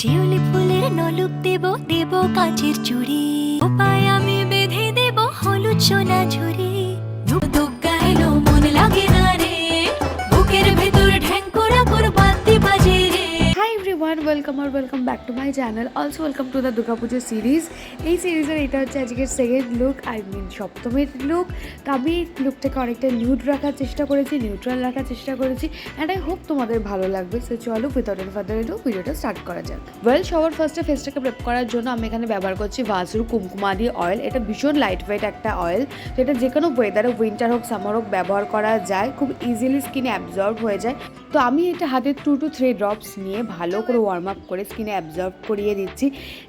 শিউলি ফুলের নলুক দেব দেব কাঁচের চুড়ি উপায় আমি বেঁধে দেব হলুদ সোনা ঝুড়ি দুগ্গা এলো মন লাগে না রে বুকের ভেতর ঢ্যাঙ্কুরা বাদ্যি বাজে রে। Hi everyone, welcome back to my channel. Also welcome to the Durga Puja series. এই সিরিজের এটা হচ্ছে আজকের সেকেন্ড লুক, সপ্তমীর লুক। তো আমি এই লুকটাকে অনেকটা নিউড রাখার চেষ্টা করেছি, নিউট্রাল রাখার চেষ্টা করেছি, অ্যান্ড আই হোপ তোমাদের ভালো লাগবে। সো চলো উইদাউট এনি ফার্দার এডু ভিডিওটা স্টার্ট করা যাক। সবার ফার্স্টে ফেসটাকে প্রেপ করার জন্য আমি এখানে ব্যবহার করছি ভাসুর কুমকুমাদি অয়েল। এটা ভীষণ লাইট ওয়েট একটা অয়েল, তো এটা যে কোনো ওয়েদারে, উইন্টার হোক সামার হোক ব্যবহার করা যায়, খুব ইজিলি স্কিনে অ্যাবজর্ব হয়ে যায়। তো আমি এটা হাতে 2 to 3 ড্রপস নিয়ে ভালো করে ওয়ার্ম আপ করে স্কিনে অ্যাবজর্ব করিয়ে দিচ্ছি।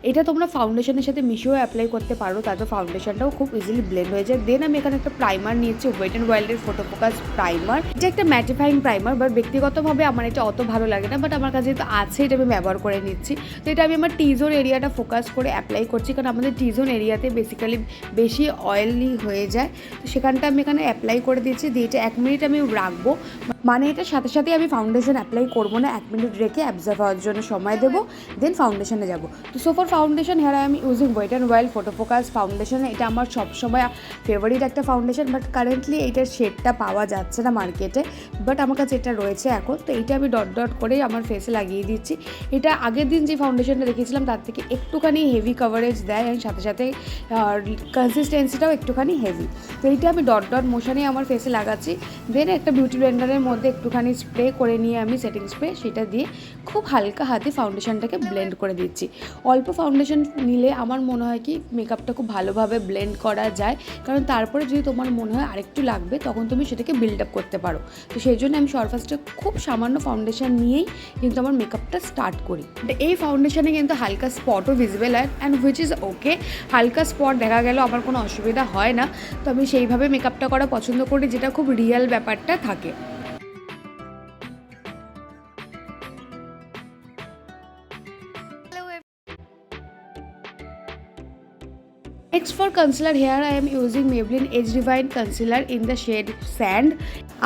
এটা তোমরা ফাউন্ডেশনের সাথে মিশিয়েও অ্যাপ্লাই করতে পারো, তাতে ফাউন্ডেশনটাও খুব ইজিলি ব্লেন্ড হয়ে যায়। দেন আমি এখানে একটা প্রাইমার নিয়েছি, ওয়েট অ্যান্ড ওয়াইল্ডের ফটো ফোকাস প্রাইমার। এটা একটা ম্যাটিফাইং প্রাইমার, বাট ব্যক্তিগতভাবে আমার এটা অত ভালো লাগে না, বাট আমার কাছে যেহেতু আছে এটা আমি ব্যবহার করে নিচ্ছি। তো এটা আমি আমার টি-জোন এরিয়াটা ফোকাস করে অ্যাপ্লাই করছি, কারণ আমাদের টি-জোন এরিয়াতে বেসিক্যালি বেশি অয়েলি হয়ে যায়। তো সেখানটা আমি এখানে অ্যাপ্লাই করে দিচ্ছি, দিয়ে এটা 1 মিনিট আমি রাখবো। মানে এটা সাথে সাথে আমি ফাউন্ডেশন অ্যাপ্লাই করবো না, 1 মিনিট রেখে অ্যাবজর্ব হওয়ার জন্য সময় দেবো, দেন ফাউন্ডেশনে যাবো। তো so for foundation here I am using Wet and Wild Photo Focus foundation. এটা আমার সবসময় ফেভারিট একটা ফাউন্ডেশন, বাট কারেন্টলি এইটার শেডটা পাওয়া যাচ্ছে না মার্কেটে, বাট আমার কাছে এটা রয়েছে এখন। তো এইটা আমি ডট ডট করে আমার ফেসে লাগিয়ে দিচ্ছি। এটা আগের দিন যে ফাউন্ডেশনটা দেখিয়েছিলাম তার থেকে একটুখানি হেভি কভারেজ দেয়, এবং সাথে সাথে কনসিস্টেন্সিটাও একটুখানি হেভি। তো এইটা আমি ডট ডট মোশনে আমার ফেসে লাগাচ্ছি। দেন একটা বিউটি ব্লেন্ডারের মধ্যে একটুখানি স্প্রে করে নিয়ে আমি সেটিং স্প্রে সেটা দিয়ে খুব হালকা হাতে ফাউন্ডেশনটাকে ব্লেন্ড করে দিচ্ছি। অল্প ফাউন্ডেশন নিলে আমার মনে হয় কি মেকআপটা খুব ভালোভাবে ব্লেন্ড করা যায়, কারণ তারপরে যদি তোমার মনে হয় আরেকটু লাগবে তখন তুমি সেটাকে বিল্ড আপ করতে পারো। তো সেই জন্য আমি ফার্স্টে খুব সামান্য ফাউন্ডেশন নিয়েই কিন্তু আমার মেকআপটা স্টার্ট করি। এই ফাউন্ডেশনে কিন্তু হালকা স্পটও ভিজিবল হয়, অ্যান্ড হুইচ ইজ ওকে। হালকা স্পট দেখা গেল আমার কোনো অসুবিধা হয় না। তো আমি সেইভাবে মেকআপটা করা পছন্দ করি, যেটা খুব রিয়েল ব্যাপারটা থাকে। Next for concealer, here I am using Maybelline Age Divine Concealer in the shade Sand.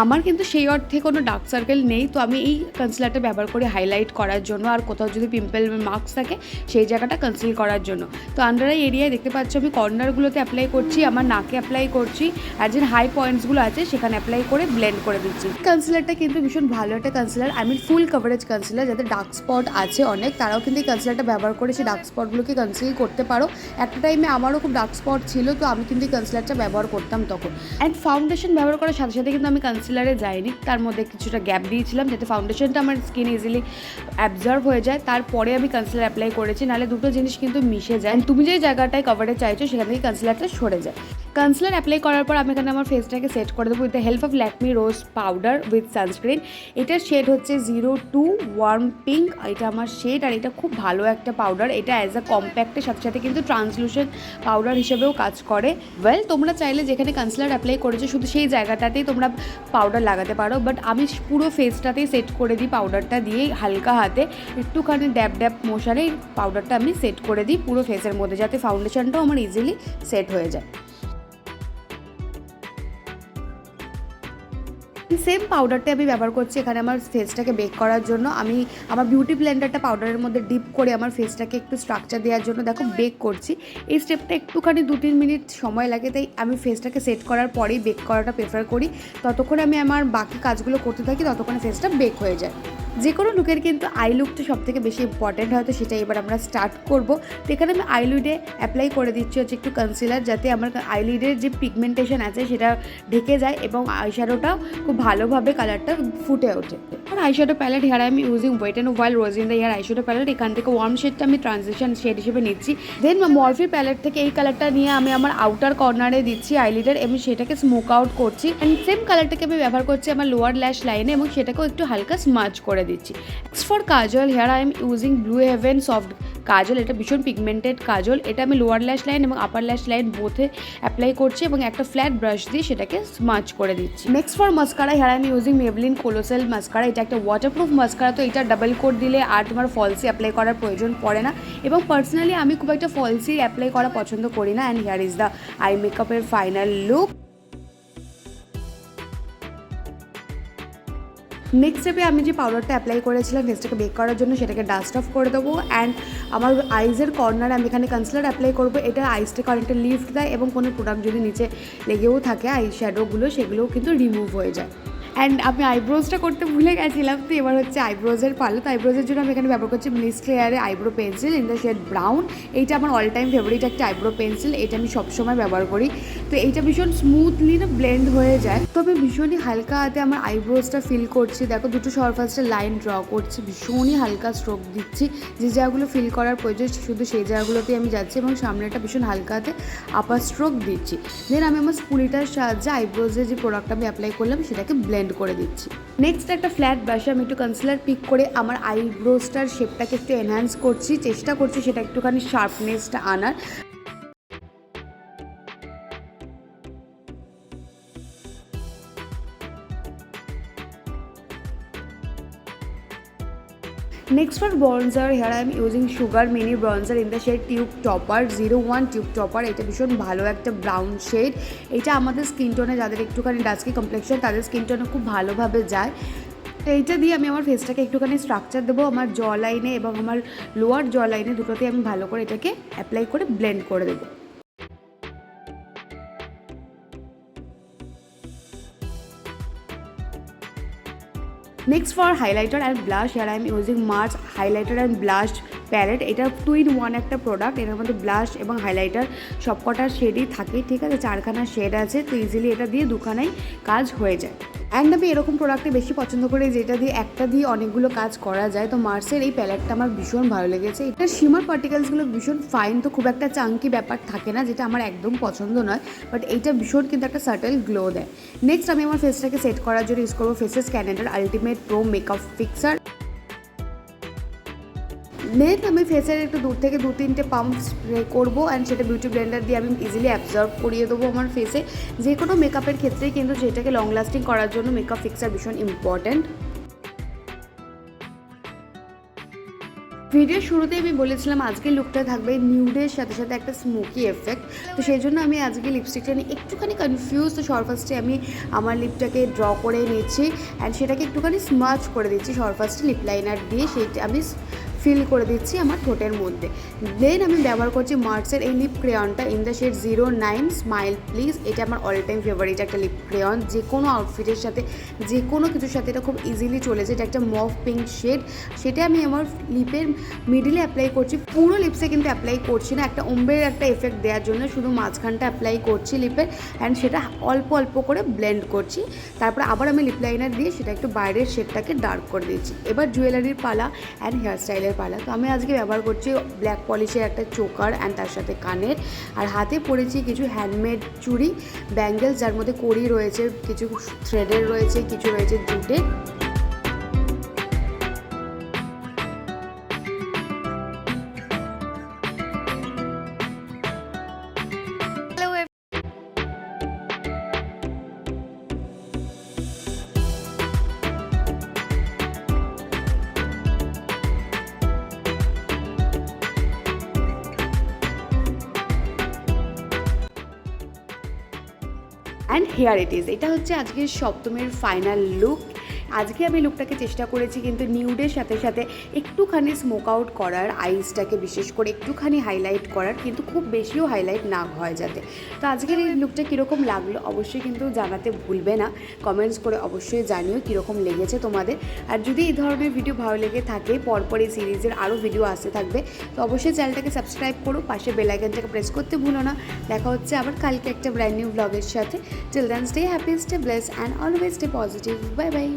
আমার কিন্তু সেই অর্থে কোনো ডার্ক সার্কেল নেই, তো আমি এই কনসিলারটা ব্যবহার করি হাইলাইট করার জন্য, আর কোথাও যদি পিম্পল মার্কস থাকে সেই জায়গাটা কনসিল করার জন্য। তো আন্ডার আই এরিয়ায় দেখতে পাচ্ছ আমি কর্নারগুলোতে অ্যাপ্লাই করছি, আমার নাকে অ্যাপ্লাই করছি, আর যে হাই পয়েন্টসগুলো আছে সেখানে অ্যাপ্লাই করে ব্লেন্ড করে দিচ্ছি। কনসিলারটা কিন্তু ভীষণ ভালো একটা কনসিলার, আমি ফুল কভারেজ কনসিলার। যাদের ডার্ক স্পট আছে অনেক, তারাও কিন্তু এই কনসিলারটা ব্যবহার করে সেই ডার্ক স্পটগুলোকে কনসিল করতে পারো। একটা টাইমে আমারও খুব ডার্ক স্পট ছিল, তো আমি কিন্তু এই কনসিলারটা ব্যবহার করতাম তখন। অ্যান্ড ফাউন্ডেশন ব্যবহার করার সাথে সাথে কিন্তু আমি কনসিলারে যাইনি, তার মধ্যে কিছুটা গ্যাপ দিয়েছিলাম যাতে ফাউন্ডেশনটা আমার স্কিন ইজিলি অ্যাবজর্ব হয়ে যায়, তারপরে আমি কনসিলার অ্যাপ্লাই করেছি। নাহলে দুটো জিনিস কিন্তু মিশে যায়, তুমি যে জায়গাটায় কভারে চাইছো সেখান থেকে কনসিলারটা সরে যায়। কনসিলার অ্যাপ্লাই করার পর আমি এখানে আমার ফেসটাকে সেট করে দেবো with the help of Lakme rose powder with sunscreen. এটার শেড হচ্ছে 02 ওয়ার্ম পিঙ্ক, এটা আমার শেড, আর এটা খুব ভালো একটা পাউডার। এটা অ্যাজ আ কম্প্যাক্টের সাথে সাথে কিন্তু ট্রান্সলুসেন্ট পাউডার হিসেবেও কাজ করে। তোমরা চাইলে যেখানে কনসিলার অ্যাপ্লাই করেছো শুধু সেই জায়গাটাতেই তোমরা পাউডার লাগাতে পারো, বাট আমি পুরো ফেসটাতেই সেট করে দিই পাউডারটা দিয়েই, হালকা হাতে একটুখানি ড্যাব ড্যাব মোশনে পাউডারটা আমি সেট করে দিই পুরো ফেসের মধ্যে, যাতে ফাউন্ডেশনটাও আমার ইজিলি সেট হয়ে যায়। সেম পাউডারটা আমি ব্যবহার করছি এখানে আমার ফেসটাকে বেক করার জন্য। আমি আমার বিউটি ব্লেন্ডারটা পাউডারের মধ্যে ডিপ করে আমার ফেসটাকে একটু স্ট্রাকচার দেওয়ার জন্য দেখো বেক করছি। এই স্টেপটা একটুখানি 2-3 মিনিট সময় লাগে, তাই আমি ফেসটাকে সেট করার পরেই বেক করাটা প্রেফার করি। ততক্ষণ আমি আমার বাকি কাজগুলো করতে থাকি, ততক্ষণে ফেসটা বেক হয়ে যায়। যে কোনো লুকের কিন্তু আই লুকটা সবথেকে বেশি ইম্পর্ট্যান্ট হয়, তো সেটা এবার আমরা স্টার্ট করবো। তো এখানে আমি আইলিডে অ্যাপ্লাই করে দিচ্ছি হচ্ছে একটু কনসিলার, যাতে আমার আইলিডের যে পিগমেন্টেশন আছে সেটা ঢেকে যায় এবং আইশ্যাডোটা খুব ভালোভাবে কালারটা ফুটে ওঠে। আর আইশ্যাডো প্যালেট, হেয়ার আমি using Wet and Wild Rose in the Air eyeshadow palette. এখান থেকে ওয়ার্ম শেডটা আমি ট্রানজিশন শেড হিসেবে নিচ্ছি। দেন মরফি প্যালেট থেকে এই কালারটা নিয়ে আমি আমার আউটার কর্নারে দিচ্ছি আইলিডের, এবং সেটাকে স্মোক আউট করছি। অ্যান্ড সেম কালারটাকে আমি ব্যবহার করছি আমার লোয়ার ল্যাশ লাইনে, এবং সেটাকেও একটু হালকা স্মাচ করে দিচ্ছি। For kajal, here I am using blue heaven soft kajal. এটা ভীষণ পিগমেন্টেড কাজল, এটা আমি লোয়ার ল্যাশ লাইন এবং আপার ল্যাশ লাইন বোথে অ্যাপ্লাই করছি, এবং একটা ফ্ল্যাট ব্রাশ দিয়ে সেটাকে স্মাচ করে দিচ্ছি। Next for mascara, here I am using Maybelline colossal mascara. এটা একটা ওয়াটারপ্রুফ মাস্কারা, তো এটা ডাবল কোট দিলে আর তোমার ফলসি অ্যাপ্লাই করার প্রয়োজন পড়ে না, এবং পার্সোনালি আমি খুব একটা ফলসি অ্যাপ্লাই করা পছন্দ করি না। And hair is the I মেকআপের ফাইনাল লুক। নেক্সট স্টেপে আমি যে পাউডারটা অ্যাপ্লাই করেছিলাম ফেসটাকে বেক করার জন্য সেটাকে ডাস্ট অফ করে দেবো। অ্যান্ড আমার আইজের কর্নারে আমি এখানে কনসিলার অ্যাপ্লাই করবো। এটা আইসটাকে অনেকটা লিফট দেয় এবং কোনো প্রোডাক্ট যদি নিচে লেগেও থাকে আই শ্যাডোগুলো সেগুলোও কিন্তু রিমুভ হয়ে যায়। অ্যান্ড আমি আইব্রোজটা করতে ভুলে গেছিলাম, তো এবার হচ্ছে আইব্রোজের পালা। তো আইব্রোজের জন্য আমি এখানে ব্যবহার করছি ব্লিচ ক্লিয়ারের eyebrow pencil in the shade brown. এইটা আমার অল টাইম ফেভারিট একটা আইব্রো পেন্সিল, এটা আমি সবসময় ব্যবহার করি। তো এইটা ভীষণ স্মুথলি না ব্লেন্ড হয়ে যায়। তো আমি ভীষণই হালকা হাতে আমার আইব্রোজটা ফিল করছি। দেখো দুটো সারফেসে লাইন ড্র করছি, ভীষণই হালকা স্ট্রোক দিচ্ছি। যে জায়গাগুলো ফিল করার প্রয়োজন শুধু সেই জায়গাগুলোতেই আমি যাচ্ছি এবং সামনেটা ভীষণ হালকা হাতে আপার স্ট্রোক দিচ্ছি। দেন আমি আমার স্পুলিটার সাহায্যে আইব্রোজে যে প্রোডাক্টটা আমি অ্যাপ্লাই করলাম সেটাকে ব্লেন্ড করে দিচ্ছি। নেক্সট একটা ফ্ল্যাট ব্রাশে আমি একটু কনসিলার পিক করে আমার আইব্রোজটার শেপটাকে একটু এনহ্যান্স করছি, চেষ্টা করছি সেটা একটুখানি শার্পনেসটা আনার। Next for bronzer, here I am using Sugar Mini Bronzer in the shade Tube Topper 01 Tube Topper। এটা ভীষণ ভালো একটা ব্রাউন শেড। এটা আমাদের স্কিন টোনে যাদের একটুখানি ডাস্কি কমপ্লেক্সন তাদের স্কিন টোনে খুব ভালোভাবে যায়। তো এইটা দিয়ে আমি আমার ফেসটাকে একটুখানি স্ট্রাকচার দেবো। আমার জ লাইনে এবং আমার লোয়ার জ লাইনে দুটোতেই আমি ভালো করে এটাকে অ্যাপ্লাই করে ব্লেন্ড করে দেবো। Next for highlighter and blush, here I am using Mars highlighter and blush palette. এটা 2-in-1 একটা প্রোডাক্ট। এটার মধ্যে ব্লাশ এবং হাইলাইটার সবকটা শেডই থাকে, ঠিক আছে, 4খানা শেড আছে। তো ইজিলি এটা দিয়ে দুখানাই কাজ হয়ে যায়। অ্যান্ড আমি এরকম প্রোডাক্টে বেশি পছন্দ করি যেটা দিয়ে একটা দিয়ে অনেকগুলো কাজ করা যায়। তো মার্সের এই প্যালেটটা আমার ভীষণ ভালো লেগেছে। এটার শিমার পার্টিকেলসগুলো ভীষণ ফাইন, তো খুব একটা চাঙ্কি ব্যাপার থাকে না, যেটা আমার একদম পছন্দ নয়। বাট এইটা ভীষণ কিন্তু একটা সাটেল গ্লো দেয়। নেক্সট আমি আমার ফেসটাকে সেট করার জন্য ইউজ করবো ফেসেস ক্যানেডার ultimate pro makeup fixer. Next আমি ফেসের একটু দূর থেকে 2-3টে পাম্প স্প্রে করবো অ্যান্ড সেটা বিউটি ব্লেন্ডার দিয়ে আমি ইজিলি অ্যাবজর্ব করিয়ে দেবো আমার ফেসে। যে কোনো মেকআপের ক্ষেত্রেই কিন্তু যেটাকে লং লাস্টিং করার জন্য মেকআপ ফিক্সার ভীষণ ইম্পর্ট্যান্ট। ভিডিও শুরুতে আমি বলেছিলাম আজকের লুকটা থাকবে নিউডের সাথে সাথে একটা স্মোকি এফেক্ট। তো সেই জন্য আমি আজকে লিপস্টিকটা নিয়ে একটুখানি কনফিউজ। তো ফার্স্টে আমি আমার লিপটাকে ড্র করে নিচ্ছি অ্যান্ড সেটাকে একটুখানি স্মাচ করে দিচ্ছি ফার্স্টে লিপ লাইনার দিয়ে। সেইটা আমি ফিল করে দিচ্ছি আমার ঠোঁটের মধ্যে। দেন আমি ব্যবহার করছি মার্সের এই লিপ ক্রেয়নটা in the shade 09 smile please. এটা আমার অল টাইম ফেভারিট একটা লিপ ক্রেয়ন। যে কোনো আউটফিটের সাথে যে কোনো কিছুর সাথে এটা খুব ইজিলি চলে যায়। এটা একটা মভ পিঙ্ক শেড। সেটা আমি আমার লিপের মিডিলে অ্যাপ্লাই করছি, পুরো লিপসে কিন্তু অ্যাপ্লাই করছি না, একটা ওম্বের একটা এফেক্ট দেওয়ার জন্য শুধু মাঝখানটা অ্যাপ্লাই করছি লিপের অ্যান্ড সেটা অল্প অল্প করে ব্লেন্ড করছি। তারপর আবার আমি লিপ লাইনার দিয়ে সেটা একটু বাইরের শেডটাকে ডার্ক করে দিচ্ছি। এবার জুয়েলারির পালা অ্যান্ড হেয়ার স্টাইলের পালা। তো আমি আজকে ব্যবহার করছি ব্ল্যাক পলিশের একটা চোকার অ্যান্ড তার সাথে কানের, আর হাতে পরেছি কিছু হ্যান্ডমেড চুড়ি ব্যাঙ্গেলস যার মধ্যে কড়ি রয়েছে, কিছু থ্রেডের রয়েছে, কিছু রয়েছে জুটের। And here it is. এটা হচ্ছে আজকের সপ্তমীর ফাইনাল লুক। আজকে আমি লুকটাকে চেষ্টা করেছি কিন্তু নিউডের সাথে সাথে একটুখানি স্মোক আউট করার, আইসটাকে বিশেষ করে একটুখানি হাইলাইট করার, কিন্তু খুব বেশিও হাইলাইট না হয় যাতে। তো আজকের এই লুকটা কীরকম লাগলো অবশ্যই কিন্তু জানাতে ভুলবে না, কমেন্টস করে অবশ্যই জানিও কীরকম লেগেছে তোমাদের। আর যদি এই ধরনের ভিডিও ভালো লেগে থাকে, পরপর এই সিরিজের আরও ভিডিও আসতে থাকবে, তো অবশ্যই চ্যানেলটাকে সাবস্ক্রাইব করো, পাশে বেল আইকনটাকে প্রেস করতে ভুলো না। দেখা হচ্ছে আবার কালকে একটা ব্র্যান্ড নিউ ব্লগের সাথে। Till then stay happy, stay blessed and always stay positive. Bye by.